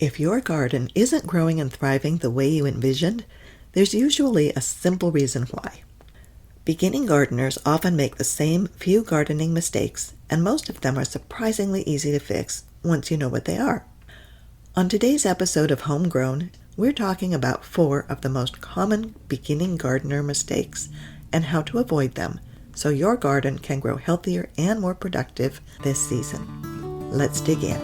If your garden isn't growing and thriving the way you envisioned, there's usually a simple reason why. Beginning gardeners often make the same few gardening mistakes, and most of them are surprisingly easy to fix once you know what they are. On today's episode of Homegrown, we're talking about 4 of the most common beginning gardener mistakes and how to avoid them so your garden can grow healthier and more productive this season. Let's dig in.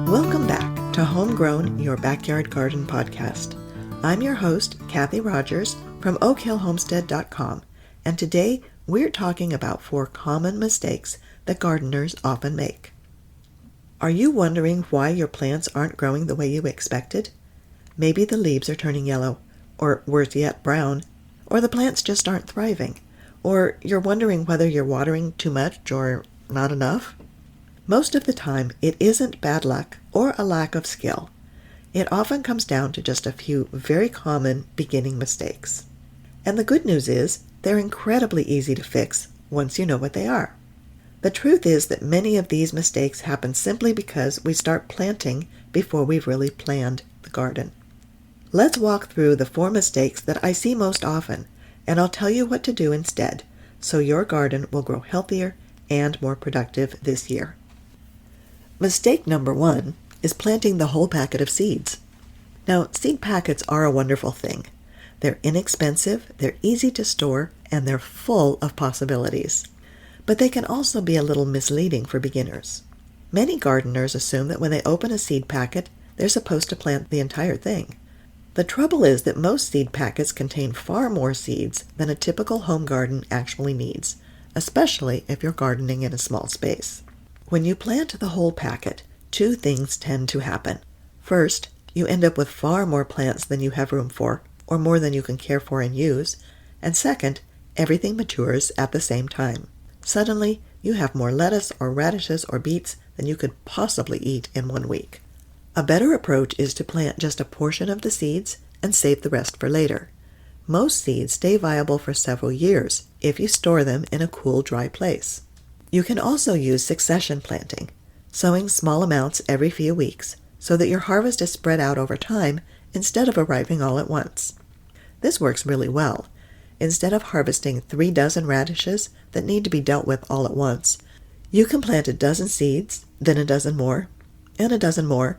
Welcome back to Homegrown, your backyard garden podcast. I'm your host, Kathy Rogers from OakHillHomestead.com, and today we're talking about 4 common mistakes that gardeners often make. Are you wondering why your plants aren't growing the way you expected? Maybe the leaves are turning yellow, or worse yet, brown, or the plants just aren't thriving, or you're wondering whether you're watering too much or not enough? Most of the time, it isn't bad luck or a lack of skill. It often comes down to just a few very common beginning mistakes. And the good news is, they're incredibly easy to fix once you know what they are. The truth is that many of these mistakes happen simply because we start planting before we've really planned the garden. Let's walk through the 4 mistakes that I see most often, and I'll tell you what to do instead, so your garden will grow healthier and more productive this year. Mistake number 1 is planting the whole packet of seeds. Now, seed packets are a wonderful thing. They're inexpensive, they're easy to store, and they're full of possibilities. But they can also be a little misleading for beginners. Many gardeners assume that when they open a seed packet, they're supposed to plant the entire thing. The trouble is that most seed packets contain far more seeds than a typical home garden actually needs, especially if you're gardening in a small space. When you plant the whole packet, 2 things tend to happen. First, you end up with far more plants than you have room for, or more than you can care for and use. And second, everything matures at the same time. Suddenly, you have more lettuce or radishes or beets than you could possibly eat in 1 week. A better approach is to plant just a portion of the seeds and save the rest for later. Most seeds stay viable for several years if you store them in a cool, dry place. You can also use succession planting, sowing small amounts every few weeks so that your harvest is spread out over time instead of arriving all at once. This works really well. Instead of harvesting 3 dozen radishes that need to be dealt with all at once, you can plant a dozen seeds, then a dozen more, and a dozen more,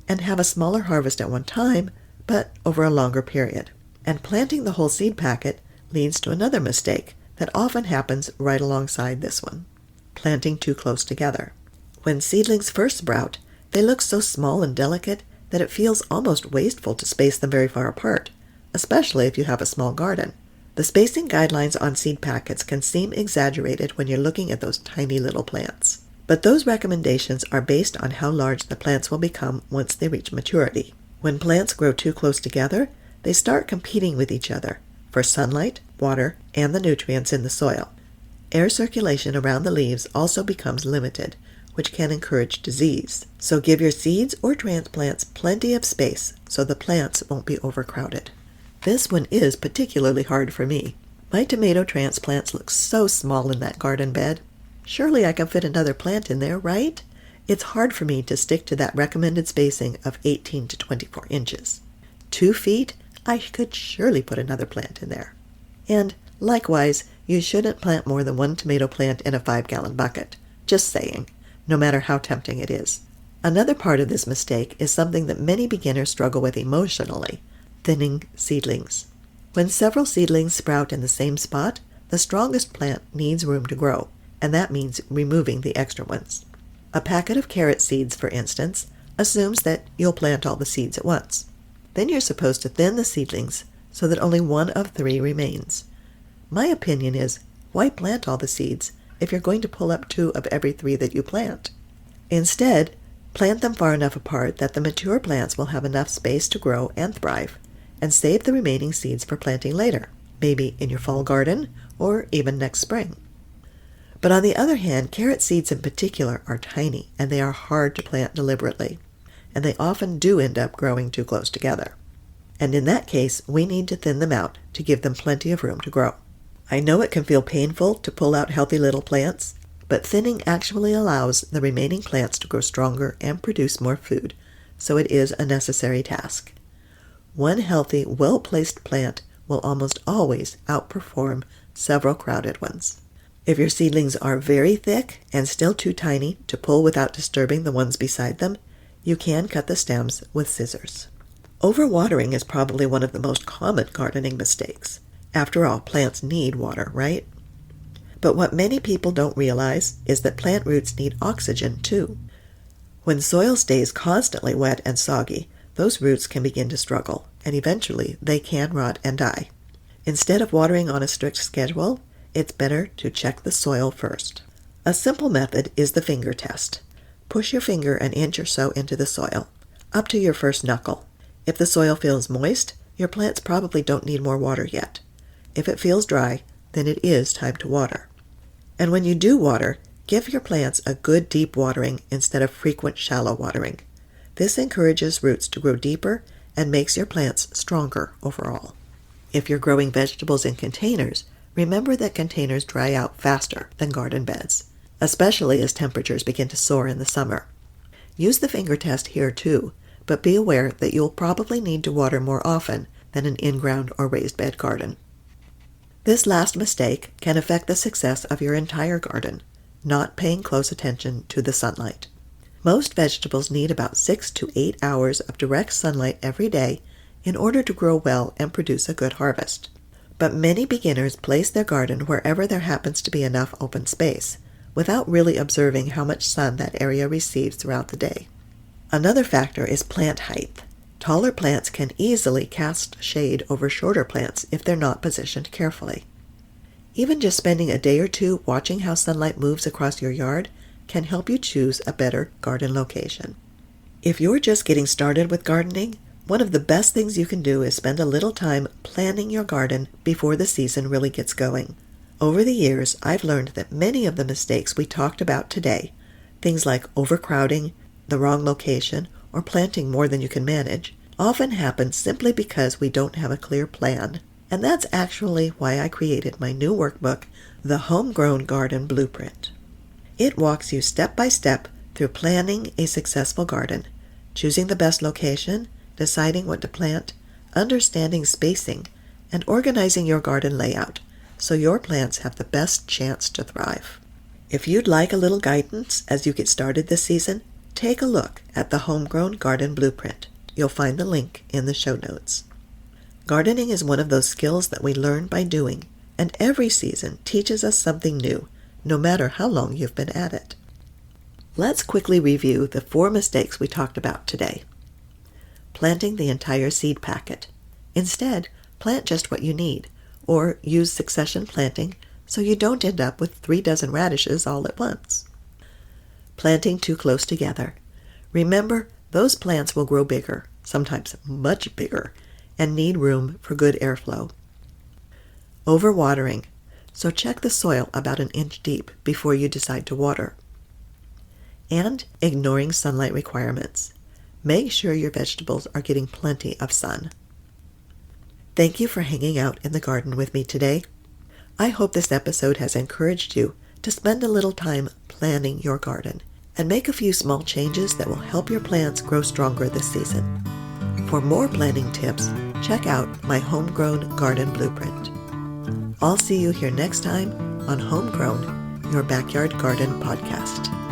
and have a smaller harvest at one time, but over a longer period. And planting the whole seed packet leads to another mistake that often happens right alongside this one: planting too close together. When seedlings first sprout, they look so small and delicate that it feels almost wasteful to space them very far apart, especially if you have a small garden. The spacing guidelines on seed packets can seem exaggerated when you're looking at those tiny little plants. But those recommendations are based on how large the plants will become once they reach maturity. When plants grow too close together, they start competing with each other for sunlight, water, and the nutrients in the soil. Air circulation around the leaves also becomes limited, which can encourage disease. So give your seeds or transplants plenty of space so the plants won't be overcrowded. This one is particularly hard for me. My tomato transplants look so small in that garden bed. Surely I can fit another plant in there, right? It's hard for me to stick to that recommended spacing of 18 to 24 inches. 2 feet? I could surely put another plant in there. And likewise, you shouldn't plant more than 1 tomato plant in a 5-gallon bucket. Just saying, no matter how tempting it is. Another part of this mistake is something that many beginners struggle with emotionally: thinning seedlings. When several seedlings sprout in the same spot, the strongest plant needs room to grow, and that means removing the extra ones. A packet of carrot seeds, for instance, assumes that you'll plant all the seeds at once. Then you're supposed to thin the seedlings so that only 1 of 3 remains. My opinion is, why plant all the seeds if you're going to pull up 2 of every 3 that you plant? Instead, plant them far enough apart that the mature plants will have enough space to grow and thrive, and save the remaining seeds for planting later, maybe in your fall garden or even next spring. But on the other hand, carrot seeds in particular are tiny, and they are hard to plant deliberately, and they often do end up growing too close together. And in that case, we need to thin them out to give them plenty of room to grow. I know it can feel painful to pull out healthy little plants, But thinning actually allows the remaining plants to grow stronger and produce more food, so it is a necessary task. One healthy, well-placed plant will almost always outperform several crowded ones. If your seedlings are very thick and still too tiny to pull without disturbing the ones beside them, you can cut the stems with scissors. Overwatering is probably one of the most common gardening mistakes. After all, plants need water, right? But what many people don't realize is that plant roots need oxygen too. When soil stays constantly wet and soggy, those roots can begin to struggle, and eventually they can rot and die. Instead of watering on a strict schedule, it's better to check the soil first. A simple method is the finger test. Push your finger an inch or so into the soil, up to your first knuckle. If the soil feels moist, your plants probably don't need more water yet. If it feels dry, then it is time to water. And when you do water, give your plants a good deep watering instead of frequent shallow watering. This encourages roots to grow deeper and makes your plants stronger overall. If you're growing vegetables in containers, remember that containers dry out faster than garden beds, especially as temperatures begin to soar in the summer. Use the finger test here too, but be aware that you'll probably need to water more often than an in-ground or raised bed garden. This last mistake can affect the success of your entire garden, not paying close attention to the sunlight. Most vegetables need about 6 to 8 hours of direct sunlight every day in order to grow well and produce a good harvest. But many beginners place their garden wherever there happens to be enough open space, without really observing how much sun that area receives throughout the day. Another factor is plant height. Taller plants can easily cast shade over shorter plants if they're not positioned carefully. Even just spending a day or two watching how sunlight moves across your yard can help you choose a better garden location. If you're just getting started with gardening, one of the best things you can do is spend a little time planning your garden before the season really gets going. Over the years, I've learned that many of the mistakes we talked about today, things like overcrowding, the wrong location, or planting more than you can manage, often happen simply because we don't have a clear plan. And that's actually why I created my new workbook, The Homegrown Garden Blueprint. It walks you step by step through planning a successful garden, choosing the best location, deciding what to plant, understanding spacing, and organizing your garden layout so your plants have the best chance to thrive. If you'd like a little guidance as you get started this season, take a look at the Homegrown Garden Blueprint. You'll find the link in the show notes. Gardening is one of those skills that we learn by doing, and every season teaches us something new, no matter how long you've been at it. Let's quickly review the 4 mistakes we talked about today. Planting the entire seed packet. Instead, plant just what you need, or use succession planting so you don't end up with 3 dozen radishes all at once. Planting too close together. Remember, those plants will grow bigger, sometimes much bigger, and need room for good airflow. Overwatering, so check the soil about an inch deep before you decide to water. And ignoring sunlight requirements. Make sure your vegetables are getting plenty of sun. Thank you for hanging out in the garden with me today. I hope this episode has encouraged you to spend a little time planning your garden and make a few small changes that will help your plants grow stronger this season. For more planning tips, check out my Homegrown Garden Blueprint. I'll see you here next time on Homegrown, your backyard garden podcast.